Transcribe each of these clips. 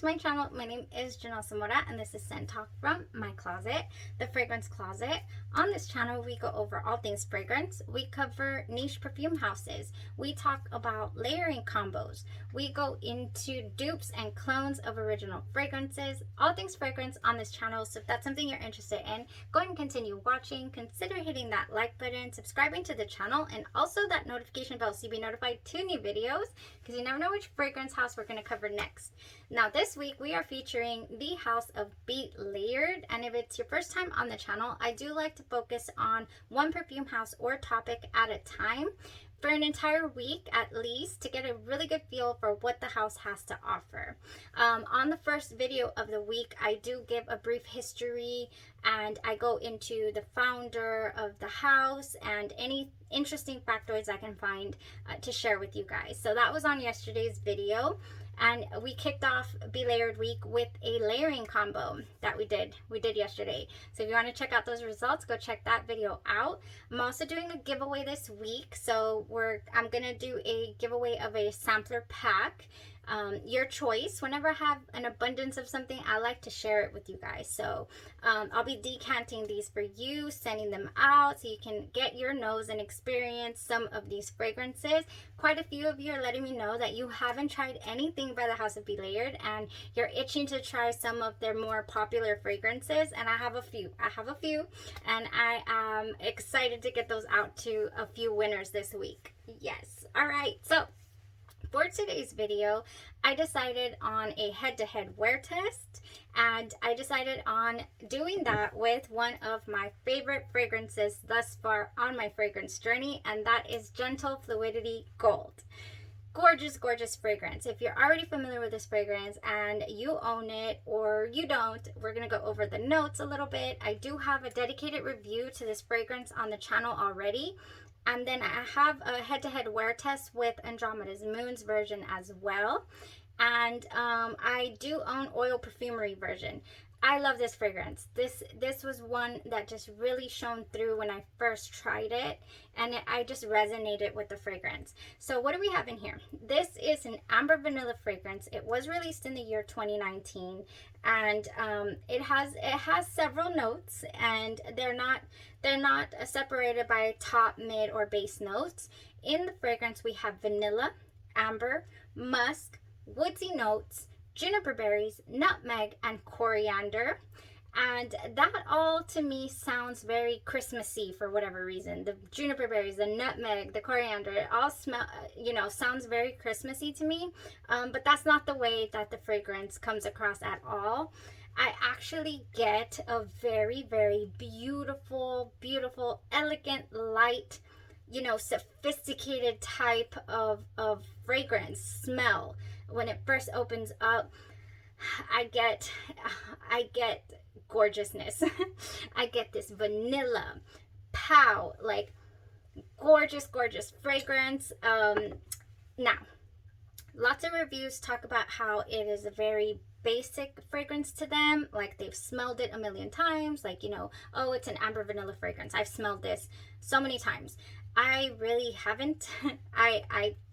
to my channel. My name is Janelle Zamora and this is Scent Talk from my closet, the fragrance closet. On this channel we go over all things fragrance. We cover niche perfume houses. We talk about layering combos. We go into dupes and clones of original fragrances. All things fragrance on this channel. So if that's something you're interested in, go ahead and continue watching. Consider hitting that like button, subscribing to the channel, and also that notification bell so you'll be notified to new videos, because you never know which fragrance house we're going to cover next. Now this week we are featuring the house of Bittee, and if it's your first time on the channel, I do like to focus on one perfume house or topic at a time for an entire week at least, to get a really good feel for what the house has to offer. On the first video of the week, I do give a brief history and I go into the founder of the house and any interesting factoids I can find to share with you guys. So that was on yesterday's video. And we kicked off Be Layered Week with a layering combo that we did yesterday. So if you want to check out those results, go check that video out. I'm also doing a giveaway this week. So I'm gonna do a giveaway of a sampler pack. Your choice. Whenever I have an abundance of something, I like to share it with you guys. So I'll be decanting these for you, sending them out so you can get your nose and experience some of these fragrances. Quite a few of you are letting me know that you haven't tried anything by the House of Be Layered and you're itching to try some of their more popular fragrances, and I have a few and I am excited to get those out to a few winners this week. Yes. All right, so for today's video, I decided on a head-to-head wear test, and I decided on doing that with one of my favorite fragrances thus far on my fragrance journey, and that is Gentle Fluidity Gold. Gorgeous, gorgeous fragrance. If you're already familiar with this fragrance and you own it or you don't, we're going to go over the notes a little bit. I do have a dedicated review to this fragrance on the channel already. And then I have a head-to-head wear test with Andromeda's Moon's version as well. And I do own Oil Perfumery version. I love this fragrance. This was one that just really shone through when I first tried it, and I just resonated with the fragrance. So what do we have in here? This is an amber vanilla fragrance. It was released in the year 2019, and it has several notes, and they're not separated by top, mid, or base notes. In the fragrance, we have vanilla, amber, musk, woodsy notes, juniper berries, nutmeg, and coriander. And that all to me sounds very Christmassy for whatever reason. The juniper berries, the nutmeg, the coriander, it all sounds very Christmassy to me. But that's not the way that the fragrance comes across at all. I actually get a very, very beautiful, beautiful, elegant, light, sophisticated type of fragrance smell. When it first opens up, I get gorgeousness. I get this vanilla, pow, like gorgeous, gorgeous fragrance. Now, lots of reviews talk about how it is a very basic fragrance to them, like they've smelled it a million times, like, oh, it's an amber vanilla fragrance. I've smelled this so many times. I really haven't.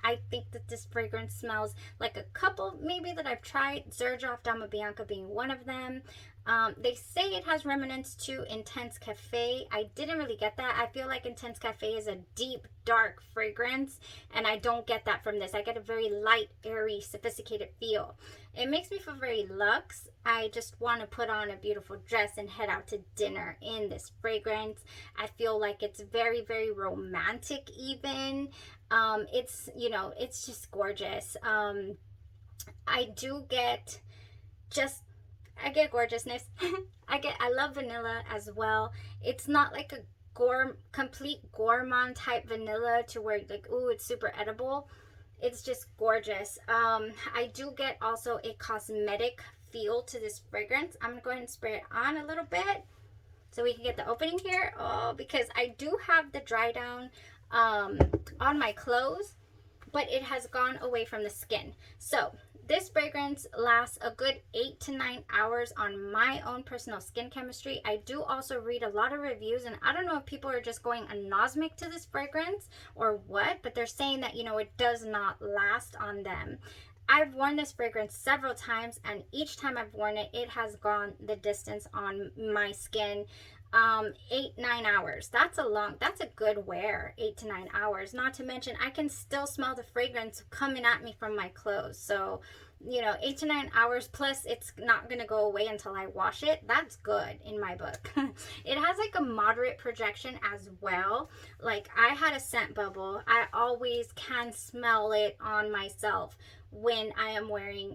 I think that this fragrance smells like a couple maybe that I've tried, Xerjoff Dama Bianca being one of them. They say it has remnants to Intense Cafe. I didn't really get that. I feel like Intense Cafe is a deep, dark fragrance, and I don't get that from this. I get a very light, airy, sophisticated feel. It makes me feel very luxe. I just want to put on a beautiful dress and head out to dinner in this fragrance. I feel like it's very, very romantic even. It's just gorgeous. I get gorgeousness. I love vanilla as well. It's not like a complete gourmand type vanilla to where like, ooh, it's super edible. It's just gorgeous. I do get also a cosmetic feel to this fragrance. I'm gonna go ahead and spray it on a little bit so we can get the opening here. Oh, because I do have the dry down on my clothes, but it has gone away from the skin. So this fragrance lasts a good 8 to 9 hours on my own personal skin chemistry. I do also read a lot of reviews, and I don't know if people are just going anosmic to this fragrance or what, but they're saying that, it does not last on them. I've worn this fragrance several times, and each time I've worn it, it has gone the distance on my skin. 8-9 hours. That's a good wear. 8 to 9 hours. Not to mention, I can still smell the fragrance coming at me from my clothes. So, you know, 8 to 9 hours, plus it's not gonna go away until I wash it. That's good in my book. It has like a moderate projection as well. Like, I had a scent bubble. I always can smell it on myself when I am wearing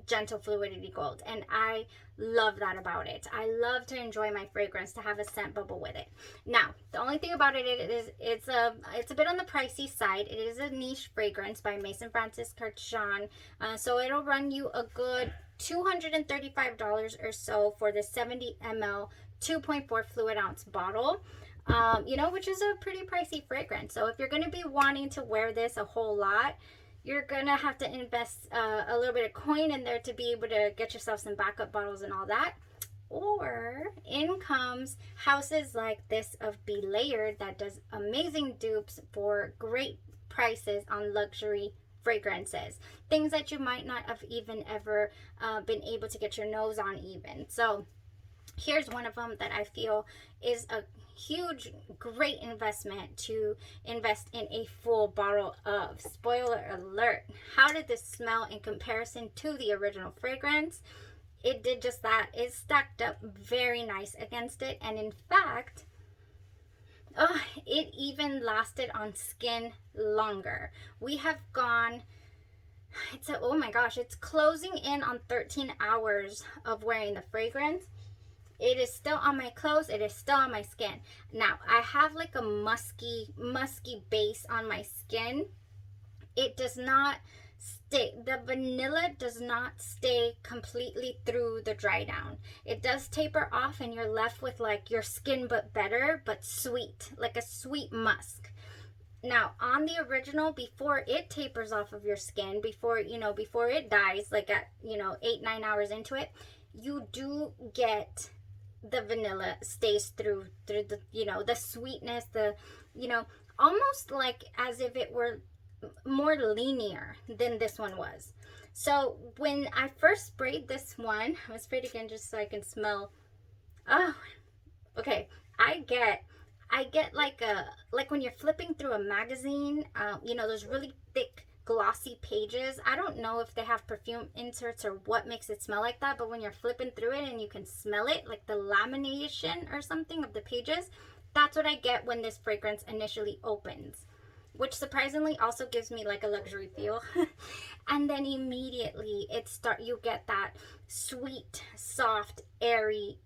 Gentle Fluidity Gold, and I love that about it. I love to enjoy my fragrance, to have a scent bubble with it. Now, the only thing about it is it's a bit on the pricey side. It is a niche fragrance by Maison Francis Kurkdjian, so it'll run you a good $235 or so for the 70 ml 2.4 fluid ounce bottle. You know, which is a pretty pricey fragrance. So if you're going to be wanting to wear this a whole lot, you're gonna have to invest a little bit of coin in there to be able to get yourself some backup bottles and all that. Or in comes houses like this of Be Layered, that does amazing dupes for great prices on luxury fragrances, things that you might not have even ever been able to get your nose on even. So here's one of them that I feel is a huge, great investment, to invest in a full bottle of. Spoiler alert, how did this smell in comparison to the original fragrance? It did just that. It stacked up very nice against it, and in fact, it even lasted on skin longer. We have gone, oh my gosh, it's closing in on 13 hours of wearing the fragrance. It is still on my clothes. It is still on my skin. Now, I have like a musky base on my skin. It does not stay, the vanilla does not stay completely through the dry down. It does taper off, and you're left with like your skin but better, but sweet, like a sweet musk. Now, on the original, before it tapers off of your skin, before it dies, like at, 8-9 hours into it, you do get the vanilla stays through the, the sweetness, the, almost like as if it were more linear than this one was. So when I first sprayed this one, I was sprayed again just so I can smell. Oh, okay. I get like when you're flipping through a magazine, those really thick glossy pages. I don't know if they have perfume inserts or what makes it smell like that, but when you're flipping through it and you can smell it, like the lamination or something of the pages, that's what I get when this fragrance initially opens, which surprisingly also gives me like a luxury feel. And then immediately you get that sweet, soft, airy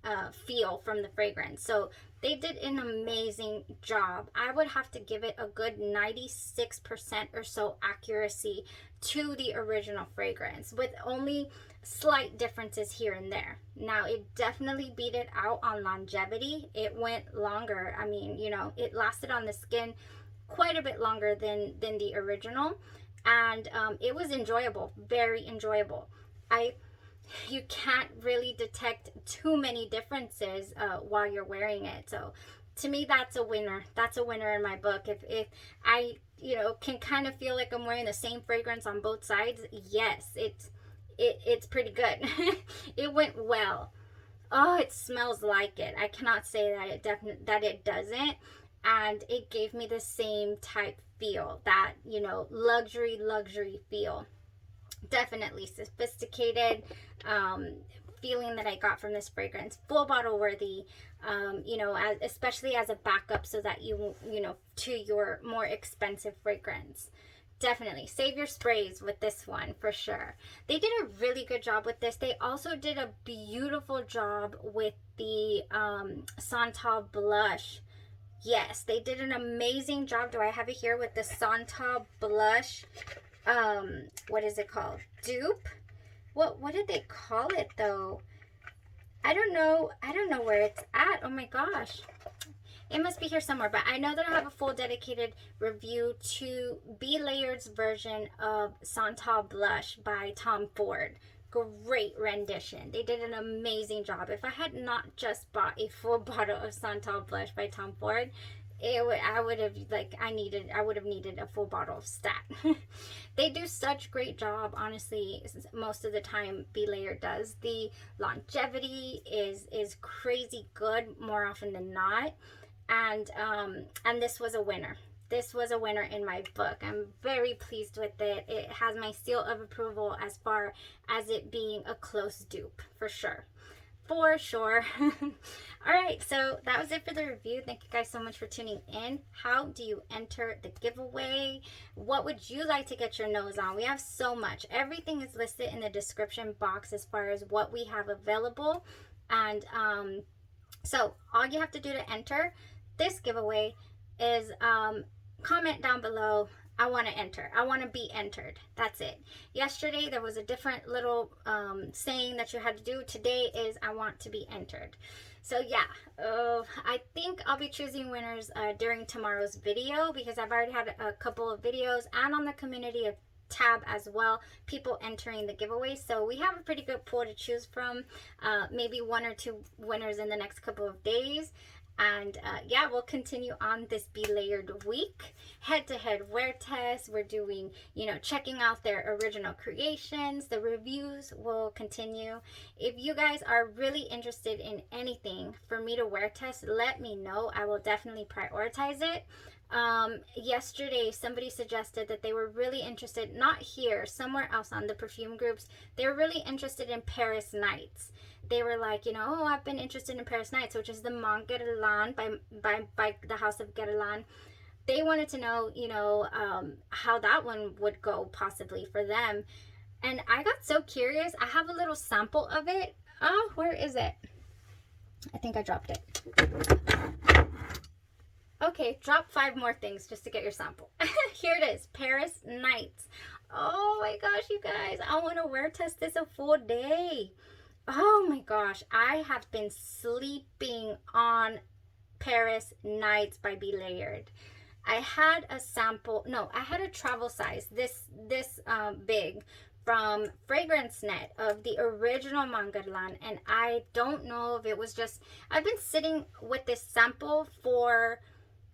feel from the fragrance. So they did an amazing job. I would have to give it a good 96% or so accuracy to the original fragrance, with only slight differences here and there. Now, it definitely beat it out on longevity. It went longer. I mean, it lasted on the skin quite a bit longer than the original, and it was enjoyable, very enjoyable. You can't really detect too many differences while you're wearing it. So to me, that's a winner. That's a winner in my book. If I can kind of feel like I'm wearing the same fragrance on both sides, yes, it's pretty good. It went well. Oh, it smells like it. I cannot say that it doesn't. And it gave me the same type feel, that luxury feel. Definitely sophisticated feeling that I got from this fragrance. Full bottle worthy, especially as a backup, so that to your more expensive fragrance. Definitely save your sprays with this one for sure. They did a really good job with this. They also did a beautiful job with the Santal blush. Yes, they did an amazing job. Do I have it here with the Santal blush? What is it called? Dupe? What did they call it though? I don't know where it's at. Oh my gosh. It must be here somewhere, but I know that I have a full dedicated review to Be Layered's version of Santal blush by Tom Ford. Great rendition. They did an amazing job. If I had not just bought a full bottle of Santal blush by Tom Ford, I would have needed a full bottle of stat. They do such great job, honestly. Most of the time Belayer does. The longevity is crazy good more often than not. And this was a winner. This was a winner in my book. I'm very pleased with it. It has my seal of approval as far as it being a close dupe, for sure. For sure. All right, so that was it for the review. Thank you guys so much for tuning in. How do you enter the giveaway? What would you like to get your nose on? We have so much. Everything is listed in the description box as far as what we have available. And so all you have to do to enter this giveaway is comment down below, I want to enter. I want to be entered. That's it. Yesterday, there was a different little saying that you had to do. Today is, I want to be entered. So yeah, I think I'll be choosing winners during tomorrow's video, because I've already had a couple of videos, and on the community tab as well, people entering the giveaway. So we have a pretty good pool to choose from. Maybe 1 or 2 winners in the next couple of days. And yeah, we'll continue on this Belayered week. Head-to-head wear tests. We're doing, checking out their original creations. The reviews will continue. If you guys are really interested in anything for me to wear test, let me know. I will definitely prioritize it. Yesterday, somebody suggested that they were really interested, not here, somewhere else on the perfume groups. They were really interested in Paris Nights. They were like, oh, I've been interested in Paris Nights, which is the Mont Guerlain by the House of Guerlain. They wanted to know, how that one would go possibly for them. And I got so curious. I have a little sample of it. Oh, where is it? I think I dropped it. Okay, drop 5 more things just to get your sample. Here it is, Paris Nights. Oh my gosh, you guys, I want to wear test this a full day. Oh my gosh, I have been sleeping on Paris Nights by Belayered. I had a sample, no, I had a travel size, this big, from Fragrance Net of the original Mont Guerlain, and I don't know if it was just, I've been sitting with this sample for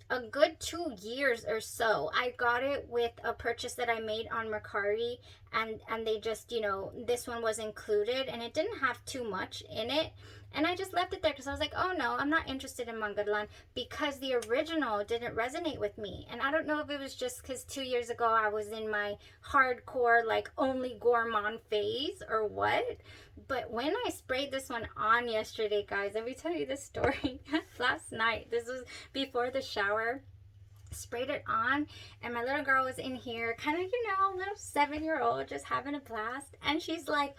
a good 2 years or so. I got it with a purchase that I made on Mercari, and they just, this one was included, and it didn't have too much in it, and I just left it there because I was like, oh no, I'm not interested in Mont Guerlain, because the original didn't resonate with me. And I don't know if it was just because 2 years ago I was in my hardcore, like, only gourmand phase or what, but when I sprayed this one on yesterday, guys, let me tell you this story. Last night, this was before the shower, sprayed it on, and my little girl was in here, kind of, little 7-year-old, just having a blast, and she's like,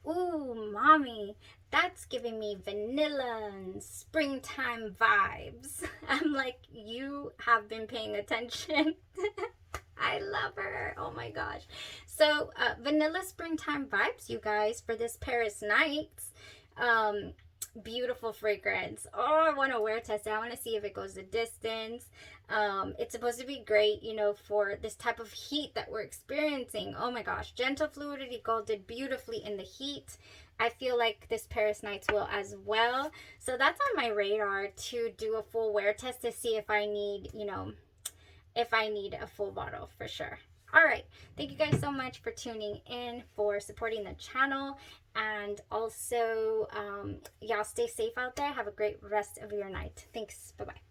ooh, mommy, that's giving me vanilla and springtime vibes. I'm like, you have been paying attention. I love her. Oh my gosh. So vanilla springtime vibes, you guys, for this Paris Nights. Beautiful fragrance. Oh, I want to wear test it. I want to see if it goes the distance. It's supposed to be great, for this type of heat that we're experiencing. Oh my gosh. Gentle Fluidity Gold did beautifully in the heat. I feel like this Paris Nights will as well. So that's on my radar to do a full wear test to see if I need, if I need a full bottle for sure. All right, thank you guys so much for tuning in, for supporting the channel, and also y'all stay safe out there. Have a great rest of your night. Thanks. Bye-bye.